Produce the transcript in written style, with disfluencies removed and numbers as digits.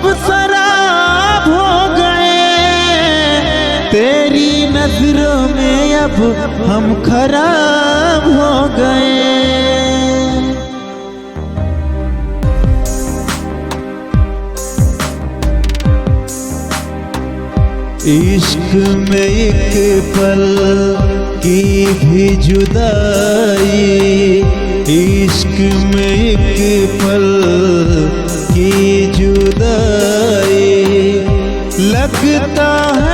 सब शराब हो गए, तेरी नजरों में अब हम खराब हो गए। इश्क में एक पल की भी जुदाई, इश्क में एक पल की जुदाई, लगता है